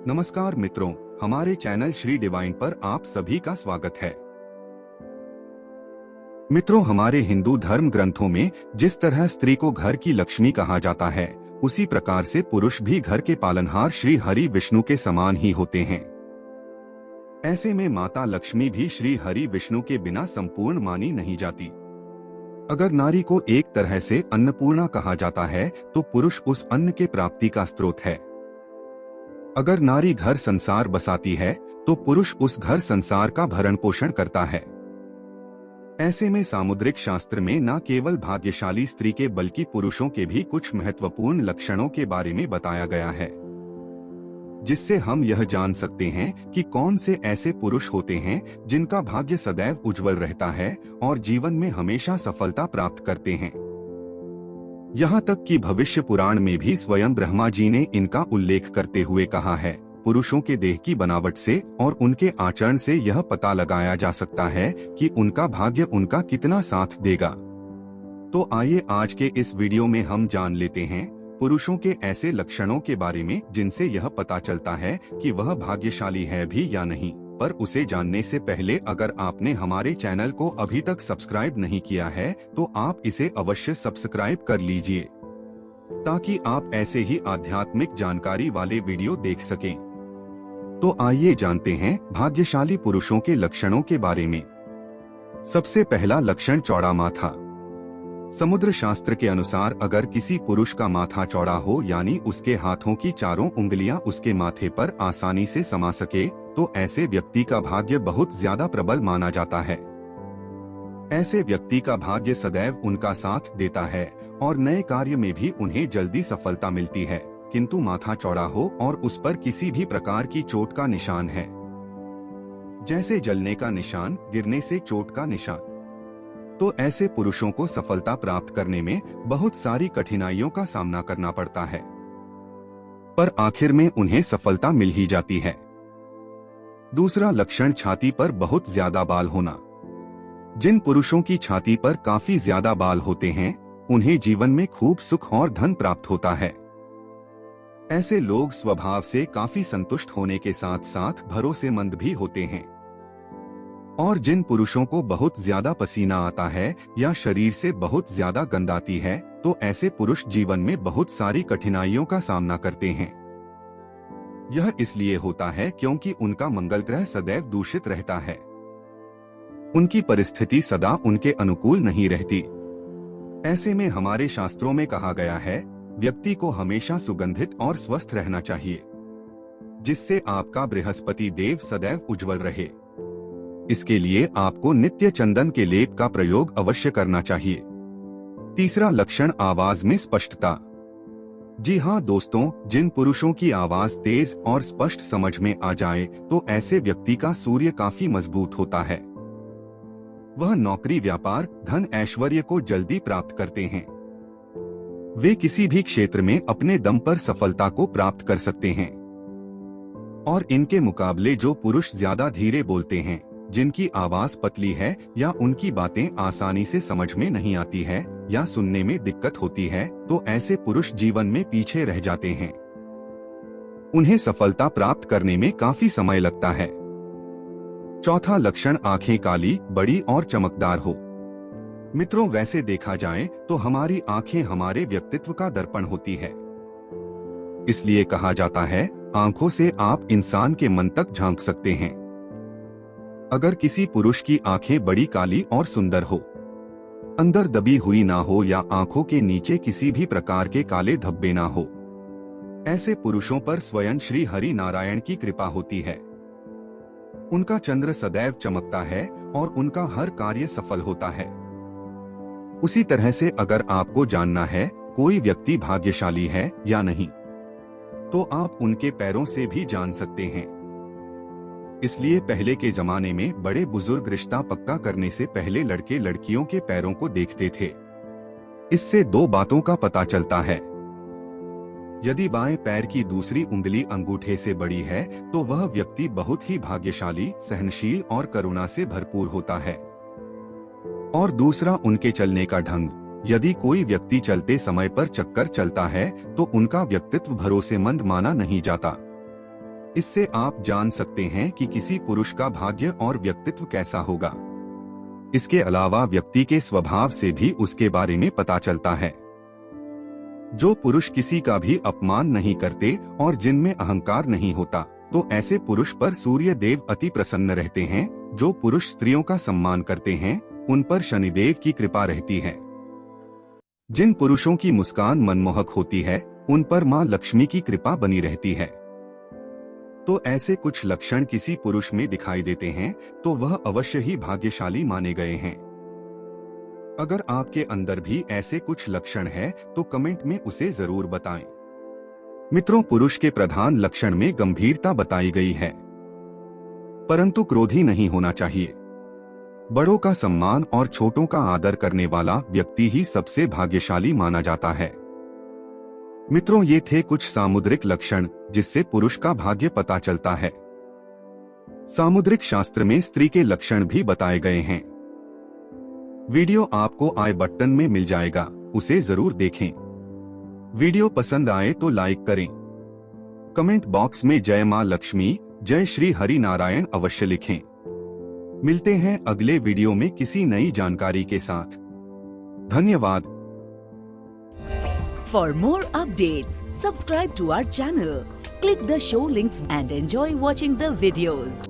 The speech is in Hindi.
नमस्कार मित्रों, हमारे चैनल श्री डिवाइन पर आप सभी का स्वागत है। मित्रों, हमारे हिंदू धर्म ग्रंथों में जिस तरह स्त्री को घर की लक्ष्मी कहा जाता है, उसी प्रकार से पुरुष भी घर के पालनहार श्री हरि विष्णु के समान ही होते हैं। ऐसे में माता लक्ष्मी भी श्री हरि विष्णु के बिना संपूर्ण मानी नहीं जाती। अगर नारी को एक तरह से अन्नपूर्णा कहा जाता है, तो पुरुष उस अन्न के प्राप्ति का स्रोत है। अगर नारी घर संसार बसाती है, तो पुरुष उस घर संसार का भरण पोषण करता है। ऐसे में सामुद्रिक शास्त्र में न केवल भाग्यशाली स्त्री के बल्कि पुरुषों के भी कुछ महत्वपूर्ण लक्षणों के बारे में बताया गया है, जिससे हम यह जान सकते हैं कि कौन से ऐसे पुरुष होते हैं जिनका भाग्य सदैव उज्जवल रहता है और जीवन में हमेशा सफलता प्राप्त करते हैं। यहाँ तक कि भविष्य पुराण में भी स्वयं ब्रह्मा जी ने इनका उल्लेख करते हुए कहा है, पुरुषों के देह की बनावट से और उनके आचरण से यह पता लगाया जा सकता है कि उनका भाग्य उनका कितना साथ देगा। तो आइए आज के इस वीडियो में हम जान लेते हैं पुरुषों के ऐसे लक्षणों के बारे में जिनसे यह पता चलता है कि वह भाग्यशाली है भी या नहीं। पर उसे जानने से पहले अगर आपने हमारे चैनल को अभी तक सब्सक्राइब नहीं किया है, तो आप इसे अवश्य सब्सक्राइब कर लीजिए, ताकि आप ऐसे ही आध्यात्मिक जानकारी वाले वीडियो देख सकें। तो आइए जानते हैं भाग्यशाली पुरुषों के लक्षणों के बारे में। सबसे पहला लक्षण चौड़ा माथा। समुद्र शास्त्र के अनुसार अगर किसी पुरुष का माथा चौड़ा हो, यानी उसके हाथों की चारों उंगलियां उसके माथे पर आसानी से समा सके, तो ऐसे व्यक्ति का भाग्य बहुत ज्यादा प्रबल माना जाता है। ऐसे व्यक्ति का भाग्य सदैव उनका साथ देता है और नए कार्य में भी उन्हें जल्दी सफलता मिलती है। किंतु माथा चौड़ा हो और उस पर किसी भी प्रकार की चोट का निशान है, जैसे जलने का निशान, गिरने से चोट का निशान, तो ऐसे पुरुषों को सफलता प्राप्त करने में बहुत सारी कठिनाइयों का सामना करना पड़ता है, पर आखिर में उन्हें सफलता मिल ही जाती है। दूसरा लक्षण छाती पर बहुत ज्यादा बाल होना। जिन पुरुषों की छाती पर काफी ज्यादा बाल होते हैं, उन्हें जीवन में खूब सुख और धन प्राप्त होता है। ऐसे लोग स्वभाव से काफी संतुष्ट होने के साथ साथ भरोसेमंद भी होते हैं। और जिन पुरुषों को बहुत ज्यादा पसीना आता है या शरीर से बहुत ज्यादा गंध आती है, तो ऐसे पुरुष जीवन में बहुत सारी कठिनाइयों का सामना करते हैं। यह इसलिए होता है क्योंकि उनका मंगल ग्रह सदैव दूषित रहता है। उनकी परिस्थिति सदा उनके अनुकूल नहीं रहती। ऐसे में हमारे शास्त्रों में कहा गया है, व्यक्ति को हमेशा सुगंधित और स्वस्थ रहना चाहिए, जिससे आपका बृहस्पति देव सदैव उज्जवल रहे। इसके लिए आपको नित्य चंदन के लेप का प्रयोग अवश्य करना चाहिए। तीसरा लक्षण आवाज में स्पष्टता। जी हाँ दोस्तों, जिन पुरुषों की आवाज तेज और स्पष्ट समझ में आ जाए, तो ऐसे व्यक्ति का सूर्य काफी मजबूत होता है। वह नौकरी, व्यापार, धन, ऐश्वर्य को जल्दी प्राप्त करते हैं। वे किसी भी क्षेत्र में अपने दम पर सफलता को प्राप्त कर सकते हैं। और इनके मुकाबले जो पुरुष ज्यादा धीरे बोलते हैं, जिनकी आवाज पतली है या उनकी बातें आसानी से समझ में नहीं आती है या सुनने में दिक्कत होती है, तो ऐसे पुरुष जीवन में पीछे रह जाते हैं। उन्हें सफलता प्राप्त करने में काफी समय लगता है। चौथा लक्षण आंखें काली, बड़ी और चमकदार हो। मित्रों, वैसे देखा जाए तो हमारी आंखें हमारे व्यक्तित्व का दर्पण होती है। इसलिए कहा जाता है, आंखों से आप इंसान के मन तक झांक सकते हैं। अगर किसी पुरुष की आंखें बड़ी काली और सुंदर हो, अंदर दबी हुई ना हो या आंखों के नीचे किसी भी प्रकार के काले धब्बे ना हो, ऐसे पुरुषों पर स्वयं श्री हरि नारायण की कृपा होती है। उनका चंद्र सदैव चमकता है और उनका हर कार्य सफल होता है। उसी तरह से अगर आपको जानना है कोई व्यक्ति भाग्यशाली है या नहीं, तो आप उनके पैरों से भी जान सकते हैं। इसलिए पहले के जमाने में बड़े बुजुर्ग रिश्ता पक्का करने से पहले लड़के लड़कियों के पैरों को देखते थे। इससे दो बातों का पता चलता है। यदि बाएं पैर की दूसरी उंगली अंगूठे से बड़ी है, तो वह व्यक्ति बहुत ही भाग्यशाली, सहनशील और करुणा से भरपूर होता है। और दूसरा उनके चलने का ढंग। यदि कोई व्यक्ति चलते समय पर चक्कर चलता है, तो उनका व्यक्तित्व भरोसेमंद माना नहीं जाता। इससे आप जान सकते हैं कि किसी पुरुष का भाग्य और व्यक्तित्व कैसा होगा। इसके अलावा व्यक्ति के स्वभाव से भी उसके बारे में पता चलता है। जो पुरुष किसी का भी अपमान नहीं करते और जिनमें अहंकार नहीं होता, तो ऐसे पुरुष पर सूर्य देव अति प्रसन्न रहते हैं। जो पुरुष स्त्रियों का सम्मान करते हैं, उन पर शनिदेव की कृपा रहती है। जिन पुरुषों की मुस्कान मनमोहक होती है, उन पर मां लक्ष्मी की कृपा बनी रहती है। तो ऐसे कुछ लक्षण किसी पुरुष में दिखाई देते हैं तो वह अवश्य ही भाग्यशाली माने गए हैं। अगर आपके अंदर भी ऐसे कुछ लक्षण है तो कमेंट में उसे जरूर बताएं। मित्रों, पुरुष के प्रधान लक्षण में गंभीरता बताई गई है, परंतु क्रोधी नहीं होना चाहिए। बड़ों का सम्मान और छोटों का आदर करने वाला व्यक्ति ही सबसे भाग्यशाली माना जाता है। मित्रों, ये थे कुछ सामुद्रिक लक्षण जिससे पुरुष का भाग्य पता चलता है। सामुद्रिक शास्त्र में स्त्री के लक्षण भी बताए गए हैं। वीडियो आपको आई बटन में मिल जाएगा, उसे जरूर देखें। वीडियो पसंद आए तो लाइक करें। कमेंट बॉक्स में जय मां लक्ष्मी, जय श्री हरि नारायण अवश्य लिखें। मिलते हैं अगले वीडियो में किसी नई जानकारी के साथ। धन्यवाद। For more updates, subscribe to our channel, click the show links and enjoy watching the videos.